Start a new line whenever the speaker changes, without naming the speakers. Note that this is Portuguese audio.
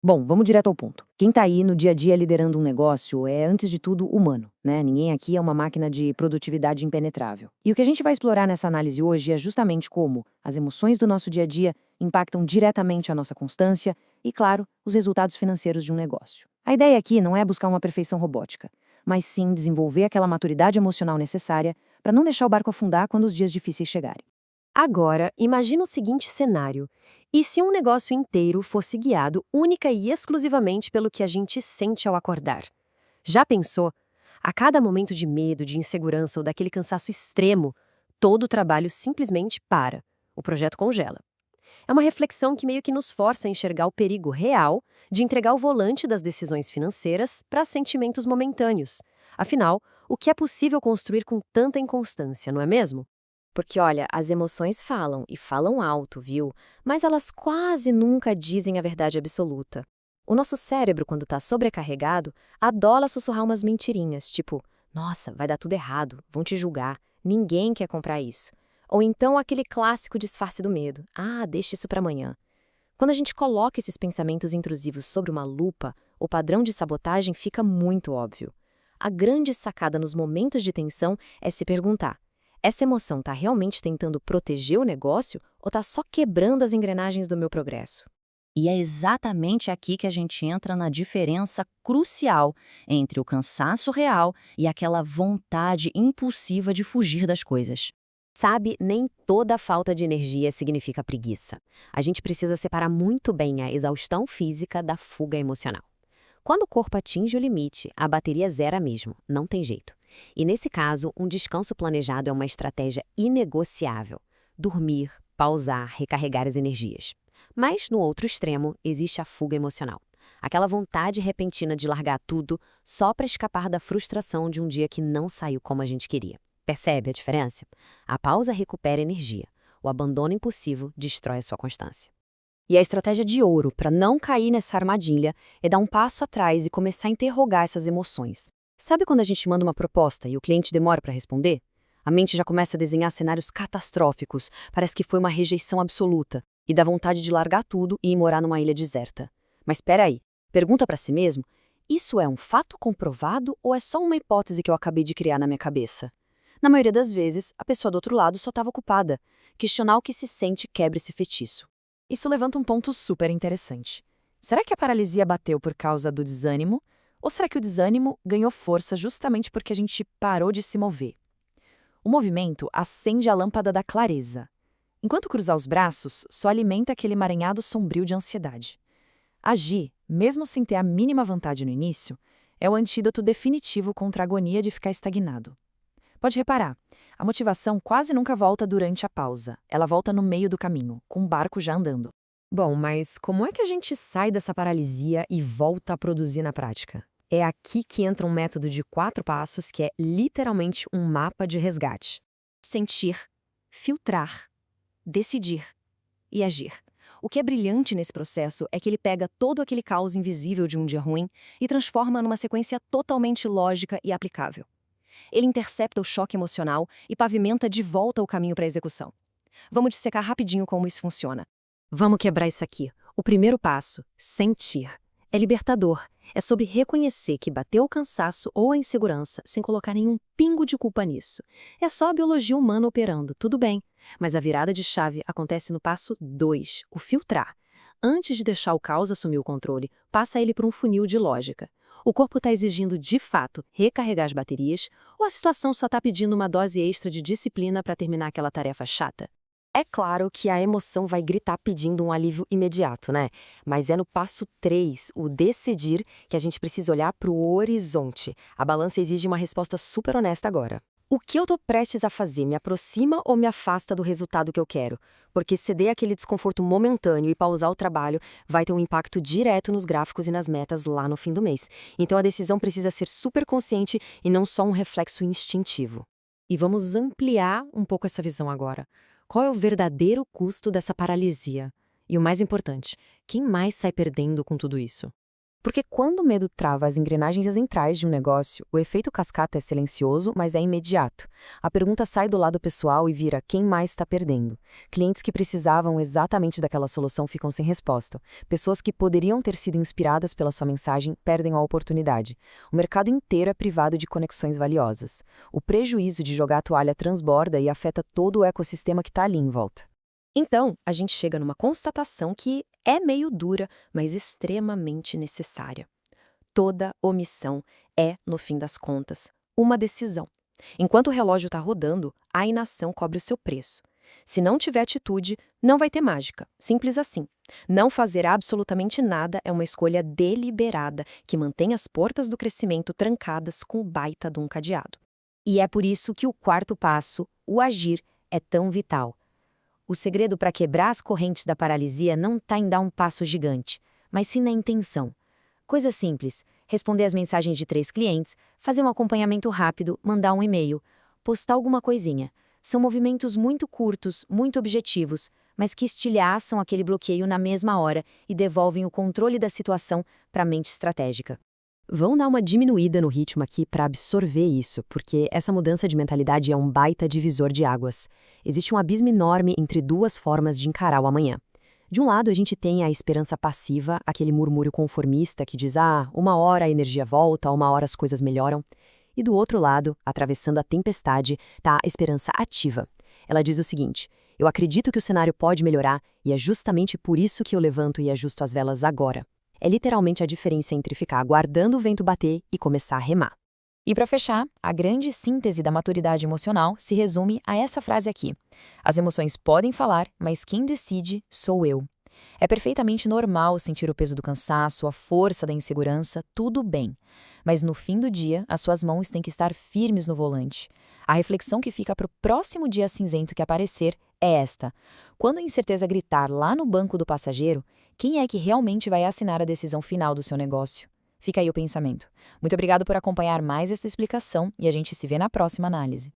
Bom, vamos direto ao ponto. Quem tá aí no dia a dia liderando um negócio é, antes de tudo, humano, né? Ninguém aqui é uma máquina de produtividade impenetrável. E o que a gente vai explorar nessa análise hoje é justamente como as emoções do nosso dia a dia impactam diretamente a nossa constância e, claro, os resultados financeiros de um negócio. A ideia aqui não é buscar uma perfeição robótica, mas sim desenvolver aquela maturidade emocional necessária para não deixar o barco afundar quando os dias difíceis chegarem.
Agora, imagina o seguinte cenário. E se um negócio inteiro fosse guiado única e exclusivamente pelo que a gente sente ao acordar? Já pensou? A cada momento de medo, de insegurança ou daquele cansaço extremo, todo o trabalho simplesmente para. O projeto congela. É uma reflexão que meio que nos força a enxergar o perigo real de entregar o volante das decisões financeiras para sentimentos momentâneos. Afinal, o que é possível construir com tanta inconstância, não é mesmo? Porque, olha, as emoções falam, e falam alto, viu? Mas elas quase nunca dizem a verdade absoluta. O nosso cérebro, quando está sobrecarregado, adora sussurrar umas mentirinhas, tipo, nossa, vai dar tudo errado, vão te julgar, ninguém quer comprar isso. Ou então aquele clássico disfarce do medo, ah, deixa isso para amanhã. Quando a gente coloca esses pensamentos intrusivos sobre uma lupa, o padrão de sabotagem fica muito óbvio. A grande sacada nos momentos de tensão é se perguntar: essa emoção está realmente tentando proteger o negócio ou está só quebrando as engrenagens do meu progresso?
E é exatamente aqui que a gente entra na diferença crucial entre o cansaço real e aquela vontade impulsiva de fugir das coisas.
Sabe, nem toda falta de energia significa preguiça. A gente precisa separar muito bem a exaustão física da fuga emocional. Quando o corpo atinge o limite, a bateria zera mesmo, não tem jeito. E nesse caso, um descanso planejado é uma estratégia inegociável. Dormir, pausar, recarregar as energias. Mas, no outro extremo, existe a fuga emocional. Aquela vontade repentina de largar tudo só para escapar da frustração de um dia que não saiu como a gente queria. Percebe a diferença? A pausa recupera energia. O abandono impulsivo destrói a sua constância. E a estratégia de ouro para não cair nessa armadilha é dar um passo atrás e começar a interrogar essas emoções. Sabe quando a gente manda uma proposta e o cliente demora para responder? A mente já começa a desenhar cenários catastróficos, parece que foi uma rejeição absoluta, e dá vontade de largar tudo e ir morar numa ilha deserta. Mas espera aí, pergunta para si mesmo, isso é um fato comprovado ou é só uma hipótese que eu acabei de criar na minha cabeça? Na maioria das vezes, a pessoa do outro lado só estava ocupada. Questionar o que se sente quebra esse feitiço. Isso levanta um ponto super interessante. Será que a paralisia bateu por causa do desânimo? Ou será que o desânimo ganhou força justamente porque a gente parou de se mover? O movimento acende a lâmpada da clareza. Enquanto cruzar os braços, só alimenta aquele emaranhado sombrio de ansiedade. Agir, mesmo sem ter a mínima vontade no início, é o antídoto definitivo contra a agonia de ficar estagnado. Pode reparar, a motivação quase nunca volta durante a pausa. Ela volta no meio do caminho, com o barco já andando. Bom, mas como é que a gente sai dessa paralisia e volta a produzir na prática? É aqui que entra um método de 4 passos que é literalmente um mapa de resgate. Sentir, filtrar, decidir e agir. O que é brilhante nesse processo é que ele pega todo aquele caos invisível de um dia ruim e transforma numa sequência totalmente lógica e aplicável. Ele intercepta o choque emocional e pavimenta de volta o caminho para a execução. Vamos dissecar rapidinho como isso funciona. Vamos quebrar isso aqui. O primeiro passo, sentir. É libertador. É sobre reconhecer que bateu o cansaço ou a insegurança sem colocar nenhum pingo de culpa nisso. É só a biologia humana operando, tudo bem. Mas a virada de chave acontece no passo 2, o filtrar. Antes de deixar o caos assumir o controle, passa ele por um funil de lógica. O corpo está exigindo, de fato, recarregar as baterias ou a situação só está pedindo uma dose extra de disciplina para terminar aquela tarefa chata? É claro que a emoção vai gritar pedindo um alívio imediato, né? Mas é no passo 3, o decidir, que a gente precisa olhar para o horizonte. A balança exige uma resposta super honesta agora. O que eu tô prestes a fazer me aproxima ou me afasta do resultado que eu quero? Porque ceder aquele desconforto momentâneo e pausar o trabalho vai ter um impacto direto nos gráficos e nas metas lá no fim do mês. Então a decisão precisa ser super consciente e não só um reflexo instintivo. E vamos ampliar um pouco essa visão agora. Qual é o verdadeiro custo dessa paralisia? E o mais importante, quem mais sai perdendo com tudo isso?
Porque quando o medo trava as engrenagens centrais de um negócio, o efeito cascata é silencioso, mas é imediato. A pergunta sai do lado pessoal e vira quem mais está perdendo. Clientes que precisavam exatamente daquela solução ficam sem resposta. Pessoas que poderiam ter sido inspiradas pela sua mensagem perdem a oportunidade. O mercado inteiro é privado de conexões valiosas. O prejuízo de jogar a toalha transborda e afeta todo o ecossistema que está ali em volta.
Então, a gente chega numa constatação que é meio dura, mas extremamente necessária. Toda omissão é, no fim das contas, uma decisão. Enquanto o relógio está rodando, a inação cobre o seu preço. Se não tiver atitude, não vai ter mágica. Simples assim. Não fazer absolutamente nada é uma escolha deliberada que mantém as portas do crescimento trancadas com o baita de um cadeado.
E é por isso que o quarto passo, o agir, é tão vital. O segredo para quebrar as correntes da paralisia não está em dar um passo gigante, mas sim na intenção. Coisa simples: responder as mensagens de 3 clientes, fazer um acompanhamento rápido, mandar um e-mail, postar alguma coisinha. São movimentos muito curtos, muito objetivos, mas que estilhaçam aquele bloqueio na mesma hora e devolvem o controle da situação para a mente estratégica.
Vamos dar uma diminuída no ritmo aqui para absorver isso, porque essa mudança de mentalidade é um baita divisor de águas. Existe um abismo enorme entre duas formas de encarar o amanhã. De um lado, a gente tem a esperança passiva, aquele murmúrio conformista que diz, uma hora a energia volta, uma hora as coisas melhoram. E do outro lado, atravessando a tempestade, está a esperança ativa. Ela diz o seguinte: eu acredito que o cenário pode melhorar e é justamente por isso que eu levanto e ajusto as velas agora. É literalmente a diferença entre ficar aguardando o vento bater e começar a remar.
E para fechar, a grande síntese da maturidade emocional se resume a essa frase aqui: as emoções podem falar, mas quem decide sou eu. É perfeitamente normal sentir o peso do cansaço, a força da insegurança, tudo bem. Mas no fim do dia, as suas mãos têm que estar firmes no volante. A reflexão que fica para o próximo dia cinzento que aparecer é esta: quando a incerteza gritar lá no banco do passageiro, quem é que realmente vai assinar a decisão final do seu negócio? Fica aí o pensamento. Muito obrigado por acompanhar mais esta explicação e a gente se vê na próxima análise.